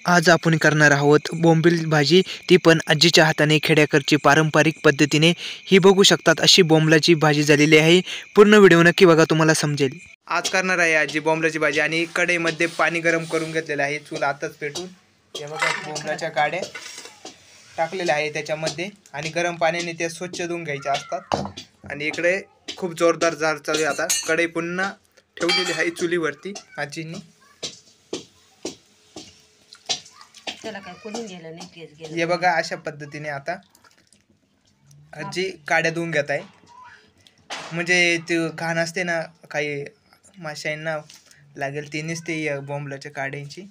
आज आपण करणार आहोत बोंबील भाजी, ती पण आजीच्या हाताने खेड्याकडची पारंपरिक पद्धतीने. ही बघू शकतात अशी बोंबलाची भाजी झालेली आहे. पूर्ण व्हिडिओ नक्की बघा, तुम्हाला समजेल. आज करणार आहे आजी बोंबलाची भाजी आणि कढईमध्ये पाणी गरम करून घेतलेलं आहे, चूल आताच पेटून. हे बघा बोंबलाच्या काड्या टाकलेल्या आहे त्याच्यामध्ये आणि गरम पाण्याने ते स्वच्छ धुवून घ्यायचे असतात. आणि इकडे खूप जोरदार जार चालू आहे. आता कढई पुन्हा ठेवलेली आहे चुलीवरती आजींनी. हे बघा अशा पद्धतीने आता आजी काड्या धुवून घेत आहे. म्हणजे ते घाण असते ना काही माशांना लागेल ती नसते बोंबलाच्या काड्यांची.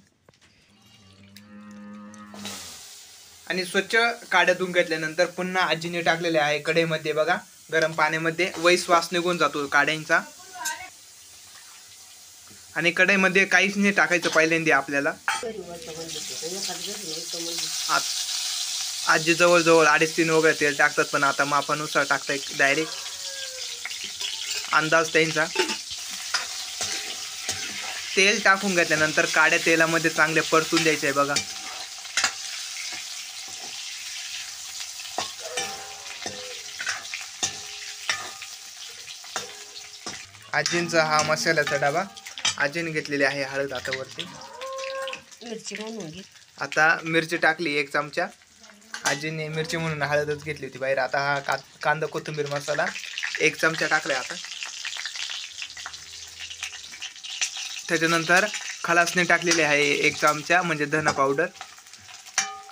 आणि स्वच्छ काड्या धुवून घेतल्यानंतर पुन्हा आजीने टाकलेले आहे कढईमध्ये. बघा गरम पाण्यामध्ये वास निघून जातो काड्यांचा. आणि कढईमध्ये काहीच नाही टाकायचं पहिल्यांदा आपल्याला. आजी जवळजवळ 2.5-3 वगैरे तेल टाकतात, पण आता मापानुसार टाकताय डायरेक्ट, अंदाज त्यांचा. तेल टाकून घेतल्यानंतर काड्या तेलामध्ये चांगले परतून द्यायचे आहे. बघा आजींचा हा मसाल्याचा डबा. आजीने घेतलेली आहे हळद आता वरती. आता मिरची टाकली 1 चमचा. आजीने मिरची म्हणून हळदच घेतली होती बाहेर. आता हा कांदा कोथिंबीर मसाला 1 चमचा टाकलाय. आता त्याच्यानंतर खलासने टाकलेली आहे 1 चमचा, म्हणजे धना पावडर.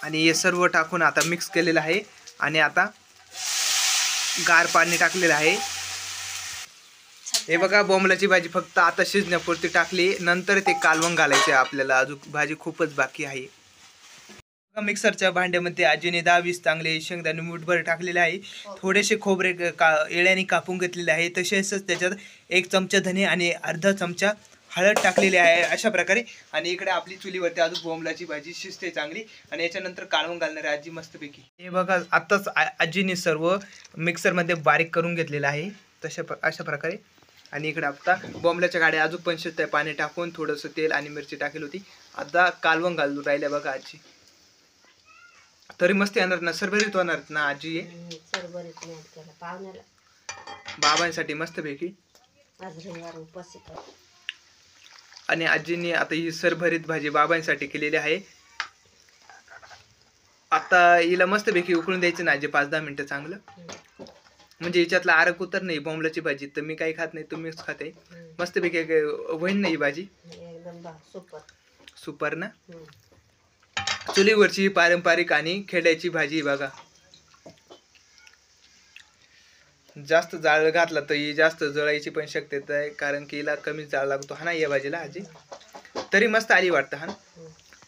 आणि हे सर्व टाकून आता मिक्स केलेलं आहे. आणि आता गार पाणी टाकलेलं आहे. हे बघा बोंबलाची भाजी फक्त आता शिजण्यापुरती टाकली, नंतर ते कालवण घालायचे आपल्याला. अजून भाजी खूपच बाकी आहे. मिक्सरच्या भांड्यामध्ये आजीने 10-20 चांगले शेंगदाणे मूठभर टाकलेले आहे. थोडेसे खोबरे येळ्याने कापून घेतलेले आहे. तसेच त्याच्यात 1 चमचा धने आणि अर्धा चमचा हळद टाकलेली आहे अशा प्रकारे. आणि इकडे आपली चुलीवरती अजून बोंबलाची भाजी शिजते चांगली. आणि याच्यानंतर कालवण घालणारी आजी मस्तपैकी. हे बघा आत्ताच आजीने सर्व मिक्सरमध्ये बारीक करून घेतलेलं आहे अशा प्रकारे. आणि इकडे आता बोंबलाच्या गाड्या अजून पण शिजत आहे. पाणी टाकून थोडंसं तेल आणि मिरची टाकली होती. आता कालवण घालून राहिल्या बघा आजी. तरी मस्त येणार ना, सरभरीत होणार ना आजी. बाबांसाठी मस्तपैकी. आणि आजीने आता ही सरभरीत भाजी बाबांसाठी केलेली आहे. आता हिला मस्तपैकी उकळून द्यायचं ना आजी 5-10 मिनिटं चांगलं. म्हणजे याच्यातला आरक उतर नाही बोंबलाची भाजी. तर मी काही खात नाही, तुम्हीच खाते. मस्तपैकी होईन ना ही भाजी. सुपर ना. चुलीवरची पारंपरिक आणि खेड्याची भाजी बघा. जास्त जाळ घातला तर ही जास्त जळायची पण शक्यता आहे, कारण की हिला कमी जाळ लागतो हा ना या भाजीला आजी. तरी मस्त आली वाटतं हा ना.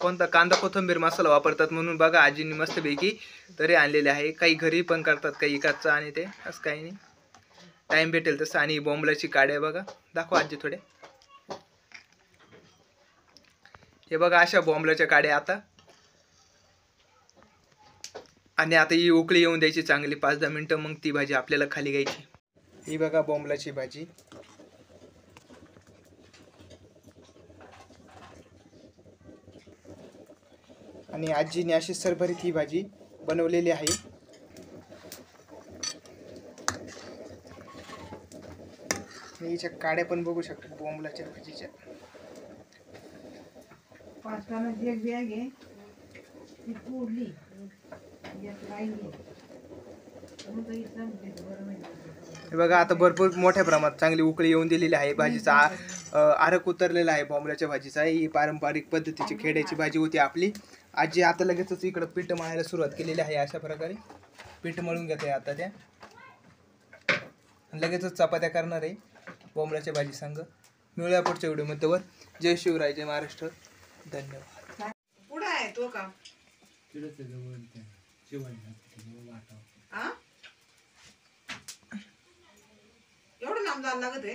कोणता कांदा कोथिंबीर मसाला वापरतात म्हणून बघा आजींनी मस्तपैकी तरी आणलेले आहे. काही घरी पण करतात, काही कच्चा आणि ते असं काही नाही, टाइम भेटेल तसं. आणि बोंबलाची काड्या बघा, दाखवा आजी थोडे. हे बघा अशा बोंबलाच्या काड्या आता. आणि आता ही उकळी येऊन द्यायची चांगली 5-10 मिनिटं, मग ती भाजी आपल्याला खाली घ्यायची. ही बघा बोंबलाची भाजी. आणि आजीने अशी सरभरीत ही भाजी बनवलेली आहे. हिच्या काड्या पण बघू शकतो बोंबलाच्या भाजीच्या. हे बघा आता भरपूर मोठ्या प्रमाणात चांगली उकळी येऊन दिलेली आहे. भाजीचा आरक उतरलेला आहे बोंबलाच्या भाजीचा. ही पारंपरिक पद्धतीची खेड्याची भाजी होती आपली. आजी आता लगेचच इकडं पीठ मळायला सुरुवात केलेली आहे. अशा प्रकारे पीठ मळून घेत आहे आता त्या. लगेचच चपात्या करणार आहे बोंबलाच्या भाजी संग. मिळूया पुढच्या व्हिडिओमध्ये. वर जय शिवराय, जय महाराष्ट्र, धन्यवाद. पुढे आहे तो का एवढं लांब जायला लागत आहे.